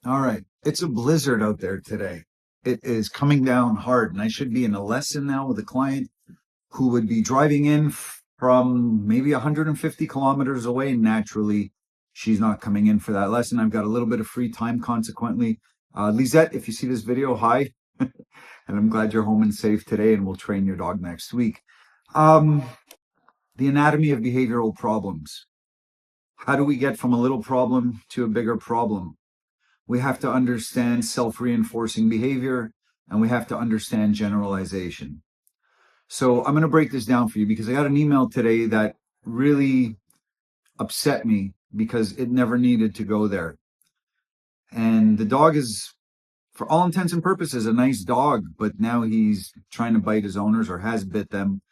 All right. It's a blizzard out there today. It is coming down hard, and I should be in a lesson now with a client who would be driving in from maybe 150 kilometers away. Naturally, she's not coming in for that lesson. I've got a little bit of free time consequently. Lisette, if you see this video, hi. And I'm glad you're home and safe today, and we'll train your dog next week. The anatomy of behavioral problems. How do we get from a little problem to a bigger problem? We have to understand self-reinforcing behavior, and we have to understand generalization. So I'm going to break this down for you because I got an email today that really upset me because it never needed to go there. And the dog is, for all intents and purposes, a nice dog, but now he's trying to bite his owners, or has bit them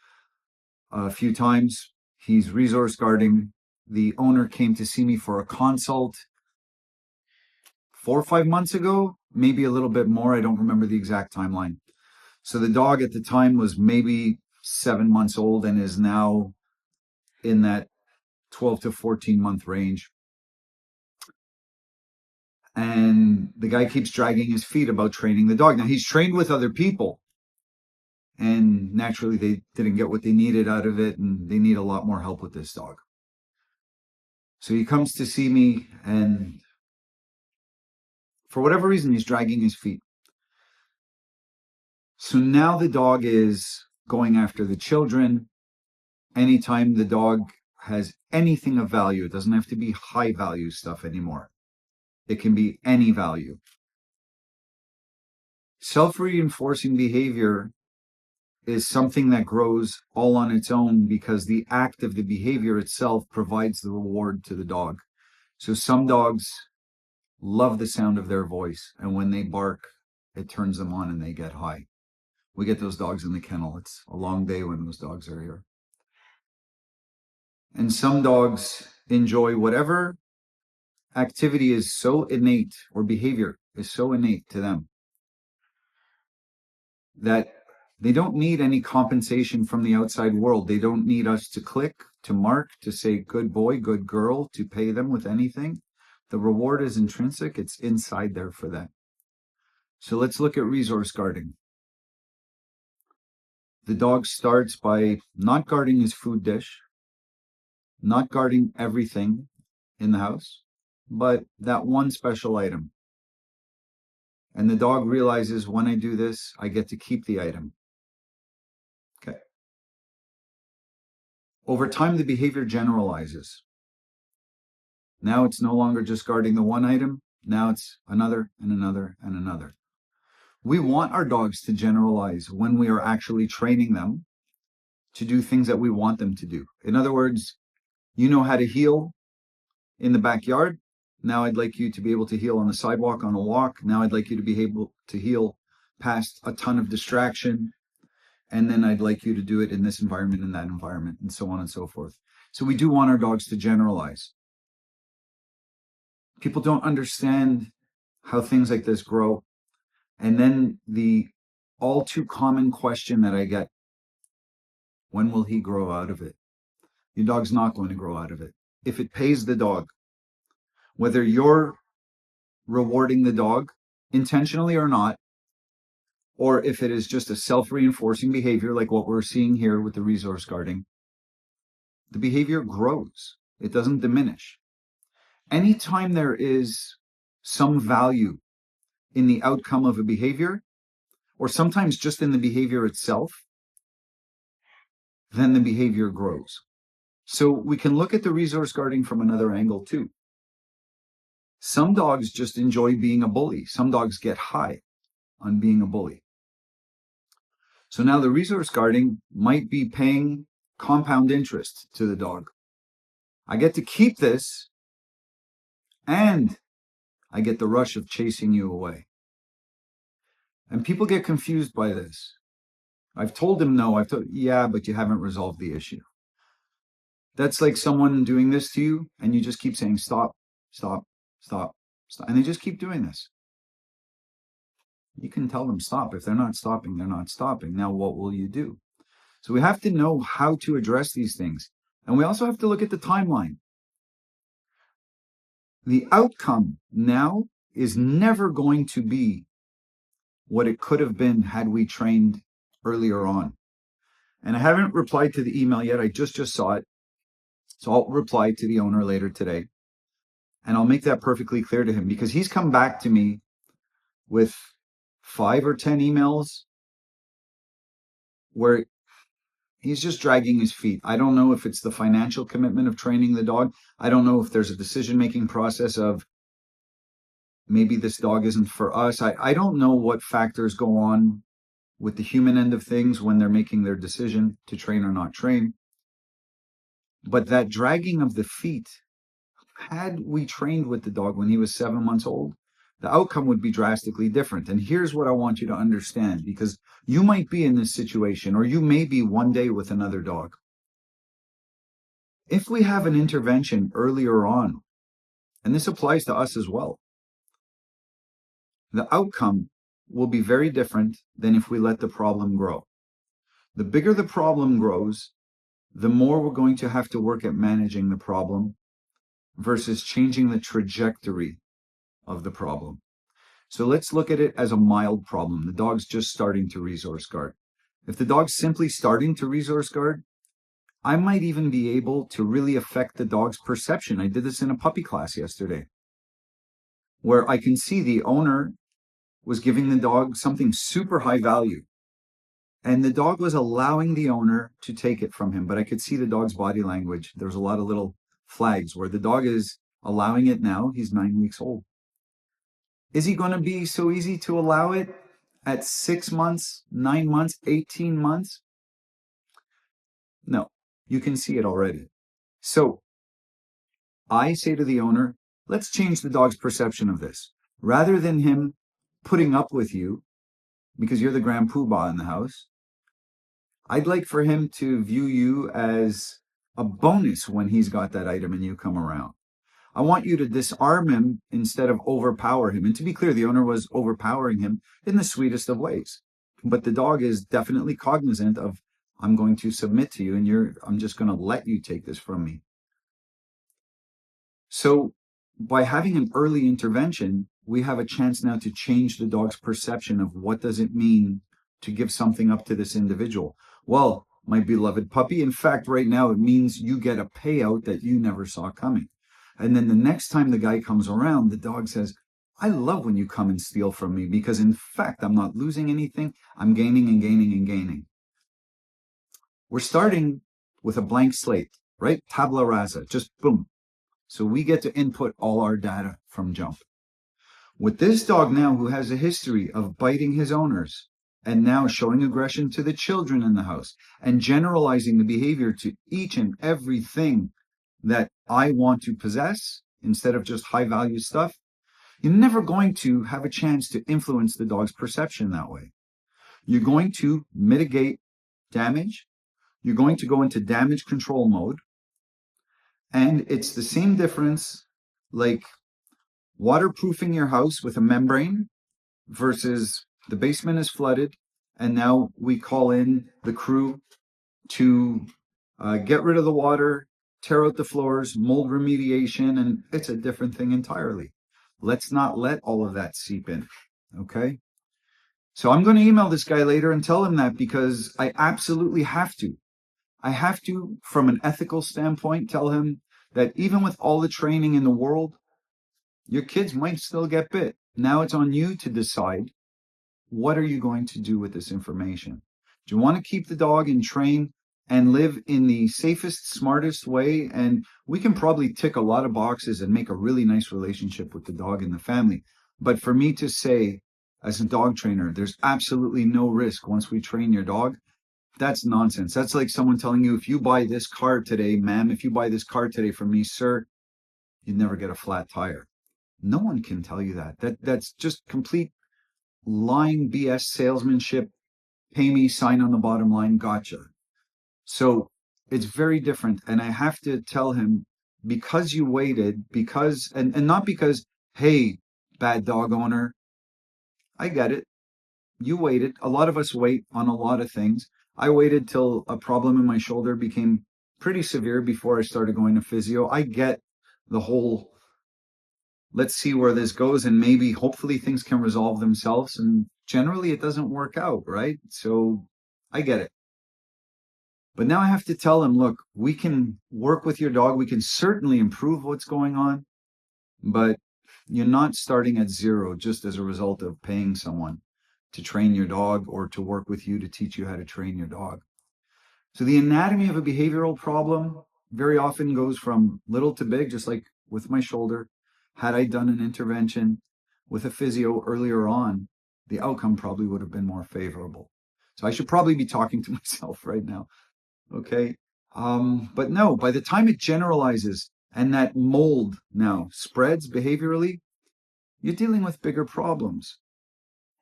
a few times. He's resource guarding. The owner came to see me for a consult 4 or 5 months ago, maybe a little bit more. I don't remember the exact timeline. So the dog at the time was maybe 7 months old and is now in that 12 to 14 month range. And the guy keeps dragging his feet about training the dog. Now, he's trained with other people, and naturally they didn't get what they needed out of it, and they need a lot more help with this dog. So he comes to see me, and for whatever reason, he's dragging his feet. So now the dog is going after the children. Anytime the dog has anything of value, it doesn't have to be high value stuff anymore. It can be any value. Self-reinforcing behavior is something that grows all on its own because the act of the behavior itself provides the reward to the dog. So some dogs love the sound of their voice, and when they bark, it turns them on and they get high. We get those dogs in the kennel. It's a long day when those dogs are here. And some dogs enjoy whatever activity is so innate, or behavior is so innate to them, that they don't need any compensation from the outside world. They don't need us to click, to mark, to say good boy, good girl, to pay them with anything. The reward is intrinsic. It's inside there for them. So let's look at resource guarding. The dog starts by not guarding his food dish, not guarding everything in the house, but that one special item. And the dog realizes, when I do this, I get to keep the item. Okay. Over time, the behavior generalizes. Now it's no longer just guarding the one item. Now it's another and another and another. We want our dogs to generalize when we are actually training them to do things that we want them to do. In other words, you know how to heel in the backyard. Now I'd like you to be able to heel on the sidewalk on a walk. Now I'd like you to be able to heel past a ton of distraction. And then I'd like you to do it in this environment, in that environment, and so on and so forth. So we do want our dogs to generalize. People don't understand how things like this grow. And then the all too common question that I get, when will he grow out of it? Your dog's not going to grow out of it. If it pays the dog, whether you're rewarding the dog intentionally or not, or if it is just a self-reinforcing behavior like what we're seeing here with the resource guarding, the behavior grows. It doesn't diminish. Anytime there is some value in the outcome of a behavior, or sometimes just in the behavior itself, then the behavior grows. So we can look at the resource guarding from another angle too. Some dogs just enjoy being a bully. Some dogs get high on being a bully. So now the resource guarding might be paying compound interest to the dog. I get to keep this, and I get the rush of chasing you away. And people get confused by this. I've told him no. Yeah, but you haven't resolved the issue. That's like someone doing this to you, and you just keep saying, stop, stop, stop, stop. And they just keep doing this. You can tell them stop. If they're not stopping, they're not stopping. Now, what will you do? So we have to know how to address these things. And we also have to look at the timeline. The outcome now is never going to be what it could have been had we trained earlier on. And I haven't replied to the email yet. I just saw it. So I'll reply to the owner later today. And I'll make that perfectly clear to him, because he's come back to me with 5 or 10 emails where he's just dragging his feet. I don't know if it's the financial commitment of training the dog. I don't know if there's a decision-making process of maybe this dog isn't for us. I don't know what factors go on with the human end of things when they're making their decision to train or not train. But that dragging of the feet, had we trained with the dog when he was 7 months old, the outcome would be drastically different. And here's what I want you to understand, because you might be in this situation, or you may be one day with another dog. If we have an intervention earlier on, and this applies to us as well, the outcome will be very different than if we let the problem grow. The bigger the problem grows, the more we're going to have to work at managing the problem versus changing the trajectory of the problem. So let's look at it as a mild problem. The dog's just starting to resource guard. If the dog's simply starting to resource guard, I might even be able to really affect the dog's perception. I did this in a puppy class yesterday, where I can see the owner was giving the dog something super high value, and the dog was allowing the owner to take it from him. But I could see the dog's body language. There's a lot of little flags where the dog is allowing it now. He's 9 weeks old. Is he going to be so easy to allow it at 6 months, 9 months, 18 months? No, you can see it already. So I say to the owner, let's change the dog's perception of this. Rather than him putting up with you because you're the grand poobah in the house, I'd like for him to view you as a bonus when he's got that item and you come around. I want you to disarm him instead of overpower him. And to be clear, the owner was overpowering him in the sweetest of ways. But the dog is definitely cognizant of, I'm going to submit to you, and I'm just going to let you take this from me. So by having an early intervention, we have a chance now to change the dog's perception of what does it mean to give something up to this individual. Well, my beloved puppy, in fact, right now, it means you get a payout that you never saw coming. And then the next time the guy comes around, the dog says, I love when you come and steal from me, because in fact, I'm not losing anything. I'm gaining and gaining and gaining. We're starting with a blank slate, right? Tabula rasa, just boom. So we get to input all our data from jump. With this dog now, who has a history of biting his owners and now showing aggression to the children in the house and generalizing the behavior to each and everything that I want to possess instead of just high value stuff, you're never going to have a chance to influence the dog's perception that way. You're going to mitigate damage. You're going to go into damage control mode. And it's the same difference like waterproofing your house with a membrane versus the basement is flooded, and now we call in the crew to get rid of the water, tear out the floors, mold remediation, and it's a different thing entirely. Let's not let all of that seep in, okay? So I'm going to email this guy later and tell him that, because I absolutely have to. I have to, from an ethical standpoint, tell him that even with all the training in the world, your kids might still get bit. Now it's on you to decide, what are you going to do with this information? Do you want to keep the dog and train and live in the safest, smartest way? And we can probably tick a lot of boxes and make a really nice relationship with the dog and the family. But for me to say, as a dog trainer, there's absolutely no risk once we train your dog, that's nonsense. That's like someone telling you, if you buy this car today, ma'am, if you buy this car today from me, sir, you'd never get a flat tire. No one can tell you that. That's just complete lying BS salesmanship. Pay me, sign on the bottom line, gotcha. So it's very different. And I have to tell him, because you waited, because, and not because, hey, bad dog owner, I get it. You waited. A lot of us wait on a lot of things. I waited till a problem in my shoulder became pretty severe before I started going to physio. I get the whole let's see where this goes, and maybe hopefully things can resolve themselves. And generally it doesn't work out, right? So I get it. But now I have to tell him, look, we can work with your dog. We can certainly improve what's going on, but you're not starting at zero just as a result of paying someone to train your dog or to work with you to teach you how to train your dog. So the anatomy of a behavioral problem very often goes from little to big, just like with my shoulder. Had I done an intervention with a physio earlier on, the outcome probably would have been more favorable. So I should probably be talking to myself right now. Okay. But no, by the time it generalizes and that mold now spreads behaviorally, you're dealing with bigger problems.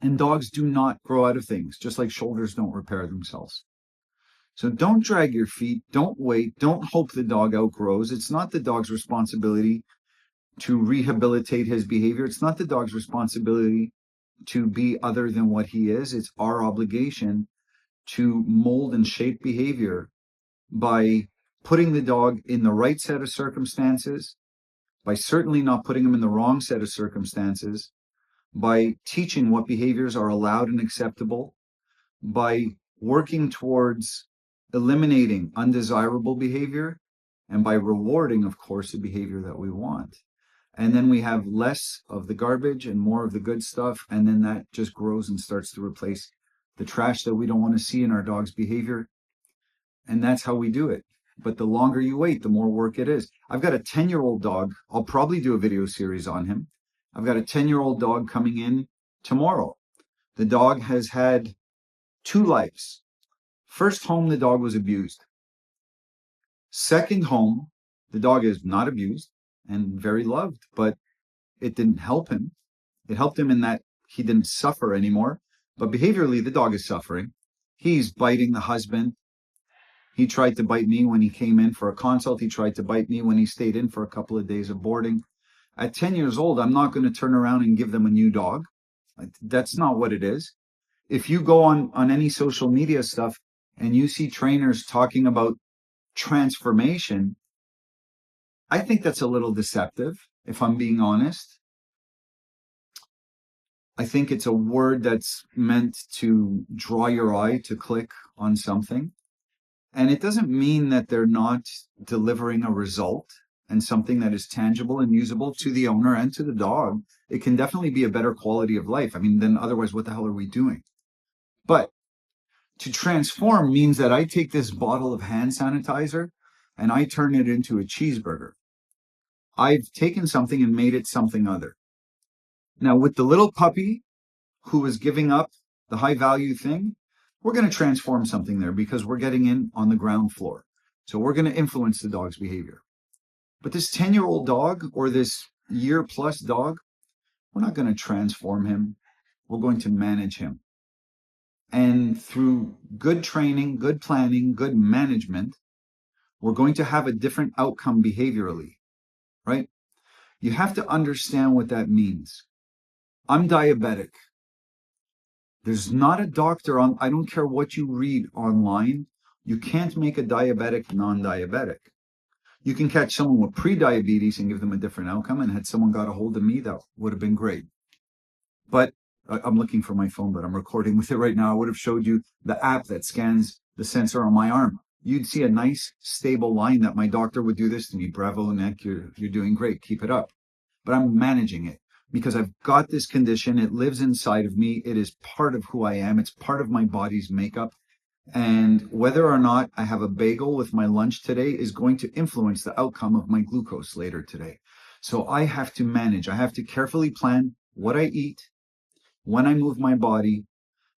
And dogs do not grow out of things, just like shoulders don't repair themselves. So don't drag your feet. Don't wait. Don't hope the dog outgrows. It's not the dog's responsibility to rehabilitate his behavior. It's not the dog's responsibility to be other than what he is. It's our obligation to mold and shape behavior by putting the dog in the right set of circumstances, by certainly not putting him in the wrong set of circumstances, by teaching what behaviors are allowed and acceptable, by working towards eliminating undesirable behavior, and by rewarding, of course, the behavior that we want. And then we have less of the garbage and more of the good stuff. And then that just grows and starts to replace the trash that we don't want to see in our dog's behavior. And that's how we do it. But the longer you wait, the more work it is. I've got a 10-year-old dog. I'll probably do a video series on him. I've got a 10-year-old dog coming in tomorrow. The dog has had 2 lives. First home, the dog was abused. Second home, the dog is not abused and very loved, but it didn't help him. It helped him in that he didn't suffer anymore. But behaviorally, the dog is suffering. He's biting the husband. He tried to bite me when he came in for a consult. He tried to bite me when he stayed in for a couple of days of boarding. At 10 years old, I'm not going to turn around and give them a new dog. That's not what it is. If you go on any social media stuff and you see trainers talking about transformation, I think that's a little deceptive, if I'm being honest. I think it's a word that's meant to draw your eye to click on something. And it doesn't mean that they're not delivering a result and something that is tangible and usable to the owner and to the dog. It can definitely be a better quality of life. I mean, then otherwise, what the hell are we doing? But to transform means that I take this bottle of hand sanitizer and I turn it into a cheeseburger. I've taken something and made it something other. Now, with the little puppy who was giving up the high value thing, we're going to transform something there because we're getting in on the ground floor. So we're going to influence the dog's behavior. But this 10-year-old dog or this year-plus dog, we're not going to transform him. We're going to manage him. And through good training, good planning, good management, we're going to have a different outcome behaviorally, right? You have to understand what that means. I'm diabetic. There's not a doctor on, I don't care what you read online, you can't make a diabetic non-diabetic. You can catch someone with pre-diabetes and give them a different outcome, and had someone got a hold of me, that would have been great. But I'm looking for my phone, but I'm recording with it right now. I would have showed you the app that scans the sensor on my arm. You'd see a nice, stable line that my doctor would do this to me. Bravo, Nick, you're doing great. Keep it up. But I'm managing it because I've got this condition. It lives inside of me. It is part of who I am. It's part of my body's makeup. And whether or not I have a bagel with my lunch today is going to influence the outcome of my glucose later today. So I have to manage. I have to carefully plan what I eat, when I move my body.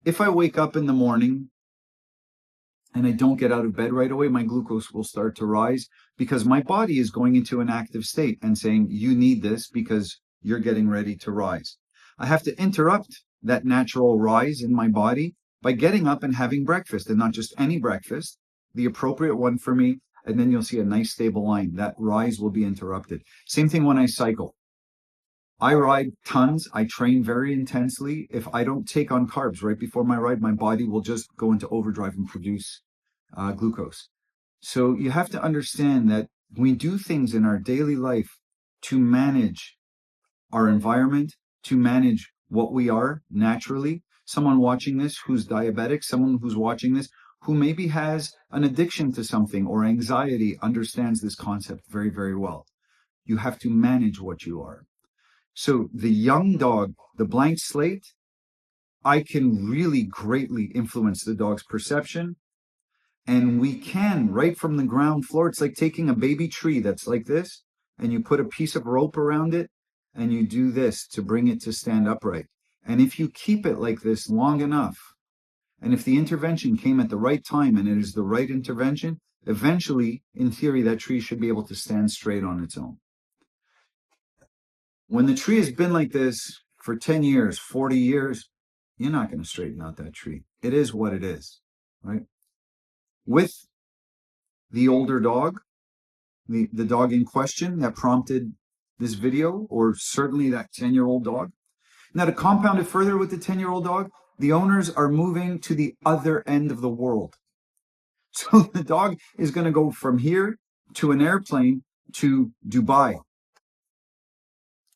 If I wake up in the morning and I don't get out of bed right away, my glucose will start to rise because my body is going into an active state and saying, you need this because you're getting ready to rise. I have to interrupt that natural rise in my body by getting up and having breakfast, and not just any breakfast, the appropriate one for me. And then you'll see a nice stable line. That rise will be interrupted. Same thing when I cycle. I ride tons. I train very intensely. If I don't take on carbs right before my ride, my body will just go into overdrive and produce glucose. So you have to understand that we do things in our daily life to manage our environment, to manage what we are naturally. Someone watching this who's diabetic, someone who's watching this who maybe has an addiction to something or anxiety understands this concept very, very well. You have to manage what you are. So the young dog, the blank slate, I can really greatly influence the dog's perception. And we can, right from the ground floor, it's like taking a baby tree that's like this, and you put a piece of rope around it, and you do this to bring it to stand upright. And if you keep it like this long enough, and if the intervention came at the right time and it is the right intervention, eventually, in theory, that tree should be able to stand straight on its own. When the tree has been like this for 10 years, 40 years, you're not going to straighten out that tree. It is what it is, right? With the older dog, the dog in question that prompted this video, or certainly that 10-year-old dog. Now, to compound it further with the 10-year-old dog, the owners are moving to the other end of the world. So the dog is going to go from here to an airplane to Dubai.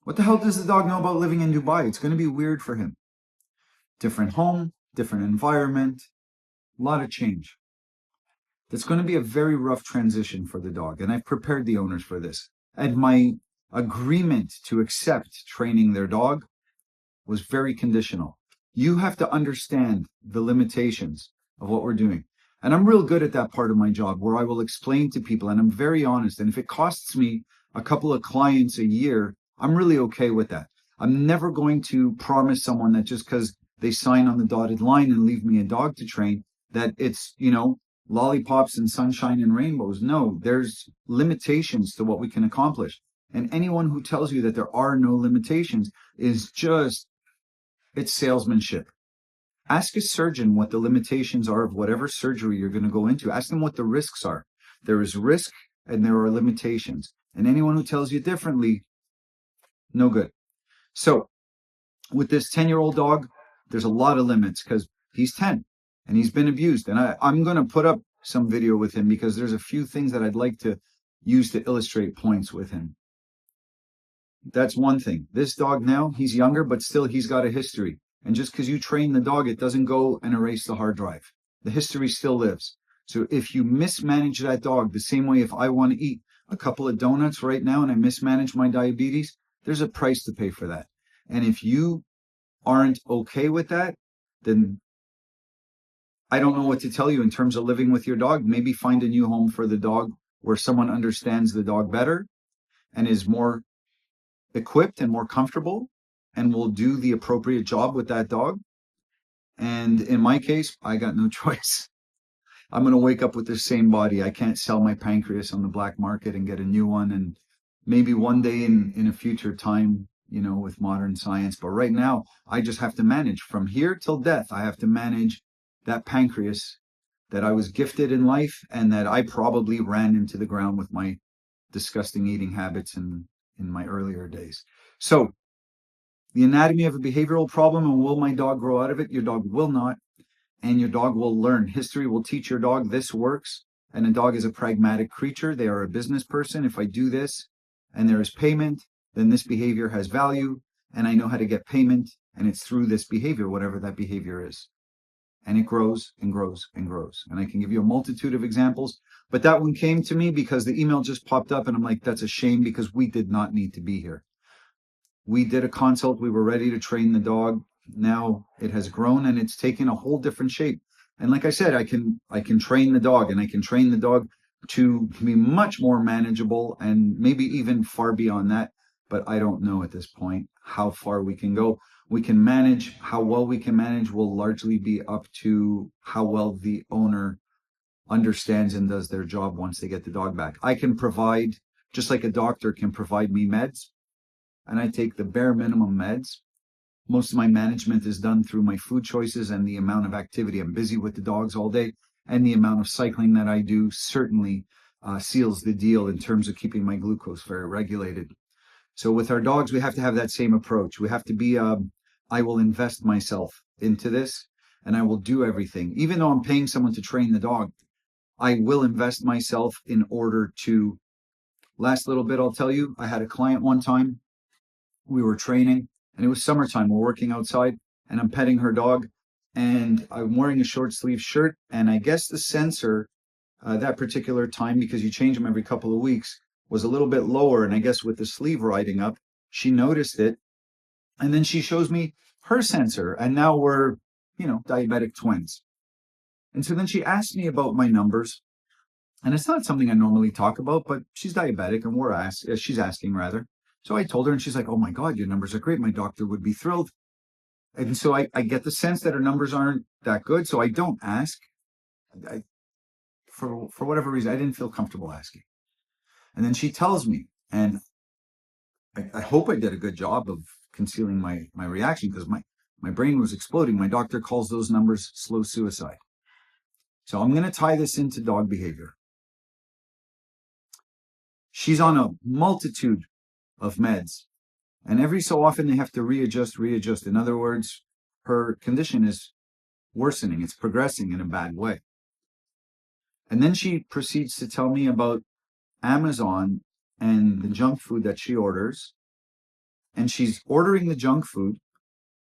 What the hell does the dog know about living in Dubai? It's going to be weird for him. Different home, different environment, a lot of change. It's going to be a very rough transition for the dog, and I've prepared the owners for this. And my agreement to accept training their dog was very conditional. You have to understand the limitations of what we're doing. And I'm real good at that part of my job where I will explain to people, and I'm very honest. And if it costs me a couple of clients a year, I'm really okay with that. I'm never going to promise someone that just because they sign on the dotted line and leave me a dog to train, that it's, lollipops and sunshine and rainbows. No, there's limitations to what we can accomplish. And anyone who tells you that there are no limitations is it's salesmanship. Ask a surgeon what the limitations are of whatever surgery you're going to go into. Ask them what the risks are. There is risk and there are limitations. And anyone who tells you differently, no good. So with this 10-year-old dog, there's a lot of limits because he's 10 and he's been abused. And I'm going to put up some video with him because there's a few things that I'd like to use to illustrate points with him. That's one thing. This dog now, he's younger, but still he's got a history. And just because you train the dog, it doesn't go and erase the hard drive. The history still lives. So if you mismanage that dog, the same way if I want to eat a couple of donuts right now and I mismanage my diabetes, there's a price to pay for that. And if you aren't okay with that, then I don't know what to tell you in terms of living with your dog. Maybe find a new home for the dog where someone understands the dog better and is more equipped and more comfortable and will do the appropriate job with that dog. And in my case, I got no choice. I'm going to wake up with the same body. I can't sell my pancreas on the black market and get a new one. And maybe one day in a future time, with modern science. But right now, I just have to manage from here till death. I have to manage that pancreas that I was gifted in life and that I probably ran into the ground with my disgusting eating habits in my earlier days. So the anatomy of a behavioral problem, and will my dog grow out of it? Your dog will not. And your dog will learn. History will teach your dog this works. And a dog is a pragmatic creature. They are a business person. If I do this and there is payment, then this behavior has value and I know how to get payment. And it's through this behavior, whatever that behavior is. And it grows and grows and grows. And I can give you a multitude of examples. But that one came to me because the email just popped up and I'm like, that's a shame because we did not need to be here. We did a consult. We were ready to train the dog. Now it has grown and it's taken a whole different shape. And like I said, I can train the dog and I can train the dog to be much more manageable and maybe even far beyond that. But I don't know at this point how far we can go. We can manage. How well we can manage will largely be up to how well the owner understands and does their job once they get the dog back. I can provide, just like a doctor can provide me meds, and I take the bare minimum meds. Most of my management is done through my food choices and the amount of activity. I'm busy with the dogs all day, and the amount of cycling that I do certainly seals the deal in terms of keeping my glucose very regulated. So with our dogs, we have to have that same approach. We have to be, I will invest myself into this and I will do everything. Even though I'm paying someone to train the dog, I will invest myself in order to, last little bit I'll tell you, I had a client one time we were training, and it was summertime. We're working outside, and I'm petting her dog, and I'm wearing a short sleeve shirt. And I guess the sensor that particular time, because you change them every couple of weeks, was a little bit lower. And I guess with the sleeve riding up, she noticed it. And then she shows me her sensor, and now we're, diabetic twins. And so then she asked me about my numbers, and it's not something I normally talk about, but she's diabetic, and she's asking rather. So I told her, and she's like, "Oh my God, your numbers are great. My doctor would be thrilled." And so I get the sense that her numbers aren't that good, so I don't ask. For whatever reason, I didn't feel comfortable asking. And then she tells me, and I hope I did a good job of concealing my reaction, because my brain was exploding. My doctor calls those numbers slow suicide. So I'm going to tie this into dog behavior. She's on a multitude of meds, and every so often they have to readjust. In other words, her condition is worsening. It's progressing in a bad way. And then she proceeds to tell me about Amazon and the junk food that she orders. And she's ordering the junk food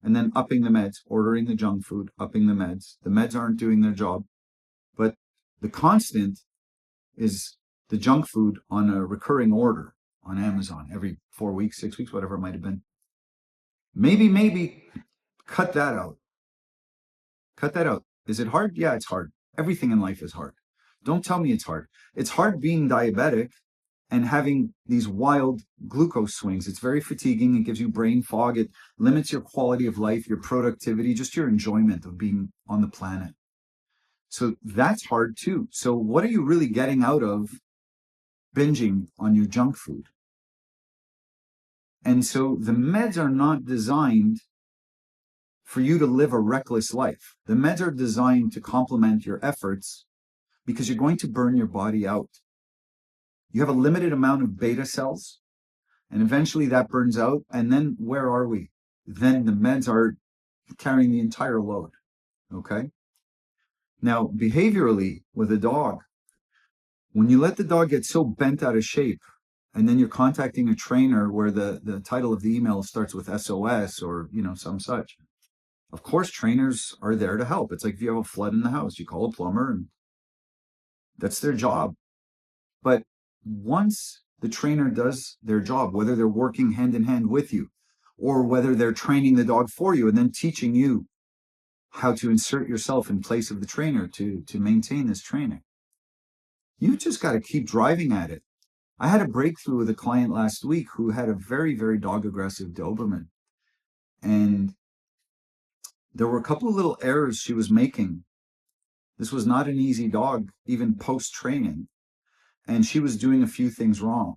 and then upping the meds, ordering the junk food, upping the meds. The meds aren't doing their job. But the constant is the junk food on a recurring order on Amazon every 4 weeks, 6 weeks, whatever it might have been. Maybe cut that out. Cut that out. Is it hard? Yeah, it's hard. Everything in life is hard. Don't tell me it's hard. It's hard being diabetic and having these wild glucose swings. It's very fatiguing. It gives you brain fog. It limits your quality of life, your productivity, just your enjoyment of being on the planet. So that's hard too. So what are you really getting out of binging on your junk food? And so the meds are not designed for you to live a reckless life. The meds are designed to complement your efforts, because you're going to burn your body out. You have a limited amount of beta cells, and eventually that burns out. And then where are we? Then the meds are carrying the entire load. Okay? Now, behaviorally, with a dog, when you let the dog get so bent out of shape, and then you're contacting a trainer where the title of the email starts with SOS or, some such. Of course, trainers are there to help. It's like if you have a flood in the house, you call a plumber, and that's their job. But once the trainer does their job, whether they're working hand in hand with you or whether they're training the dog for you and then teaching you how to insert yourself in place of the trainer to maintain this training, you just got to keep driving at it. I had a breakthrough with a client last week who had a very, very dog aggressive Doberman. And there were a couple of little errors she was making. This was not an easy dog, even post-training. And she was doing a few things wrong.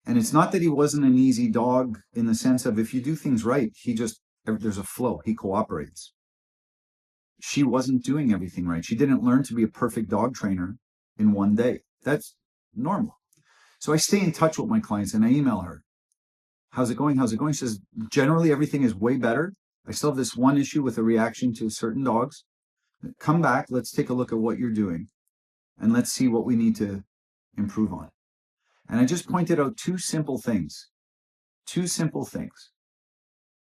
And it's not that he wasn't an easy dog in the sense of if you do things right, there's a flow, he cooperates. She wasn't doing everything right. She didn't learn to be a perfect dog trainer in one day. That's normal. So I stay in touch with my clients and I email her. How's it going? She says, generally everything is way better. I still have this one issue with a reaction to certain dogs. Come back, let's take a look at what you're doing, and let's see what we need to improve on. And I just pointed out two simple things.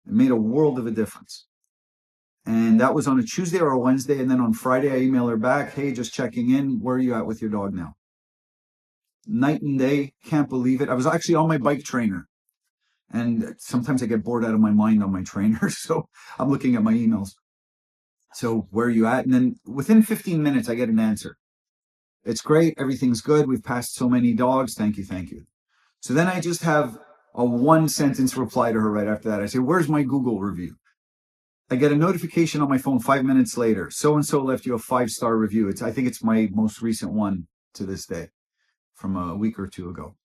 It made a world of a difference. And that was on a Tuesday or a Wednesday. And then on Friday, I email her back, hey, just checking in. Where are you at with your dog now? Night and day, can't believe it. I was actually on my bike trainer. And sometimes I get bored out of my mind on my trainer. So I'm looking at my emails. So where are you at? And then within 15 minutes, I get an answer. It's great. Everything's good. We've passed so many dogs. Thank you. So then I just have a 1-sentence reply to her right after that. I say, where's my Google review? I get a notification on my phone 5 minutes later. So-and-so left you a 5-star review. I think it's my most recent one to this day from a week or two ago.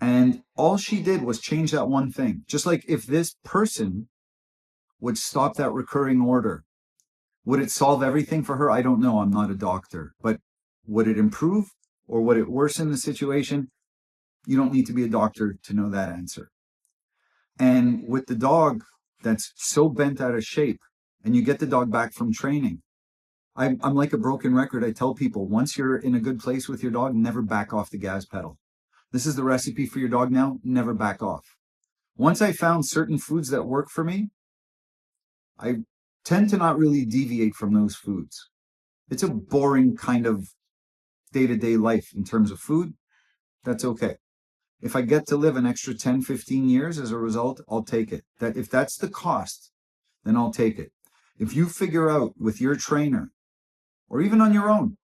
And all she did was change that one thing. Just like if this person would stop that recurring order, would it solve everything for her? I don't know. I'm not a doctor. But would it improve or would it worsen the situation? You don't need to be a doctor to know that answer. And with the dog that's so bent out of shape and you get the dog back from training, I'm like a broken record. I tell people, once you're in a good place with your dog, never back off the gas pedal. This is the recipe for your dog now. Never back off. Once I found certain foods that work for me, I tend to not really deviate from those foods. It's a boring kind of day-to-day life in terms of food. That's okay. If I get to live an extra 10, 15 years as a result, I'll take it. That if that's the cost, then I'll take it. If you figure out with your trainer or even on your own,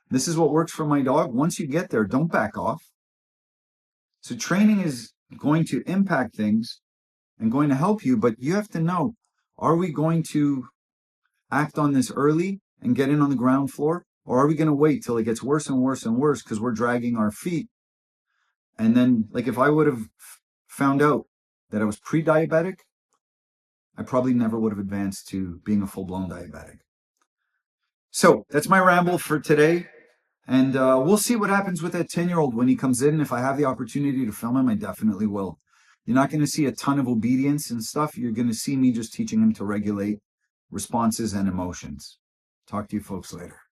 this is what works for my dog, once you get there, don't back off. So training is going to impact things and going to help you, but you have to know, are we going to act on this early and get in on the ground floor? Or are we going to wait till it gets worse and worse and worse because we're dragging our feet? And then, like, if I would have found out that I was pre-diabetic, I probably never would have advanced to being a full-blown diabetic. So that's my ramble for today. And we'll see what happens with that 10-year-old when he comes in. If I have the opportunity to film him, I definitely will. You're not going to see a ton of obedience and stuff. You're going to see me just teaching him to regulate responses and emotions. Talk to you folks later.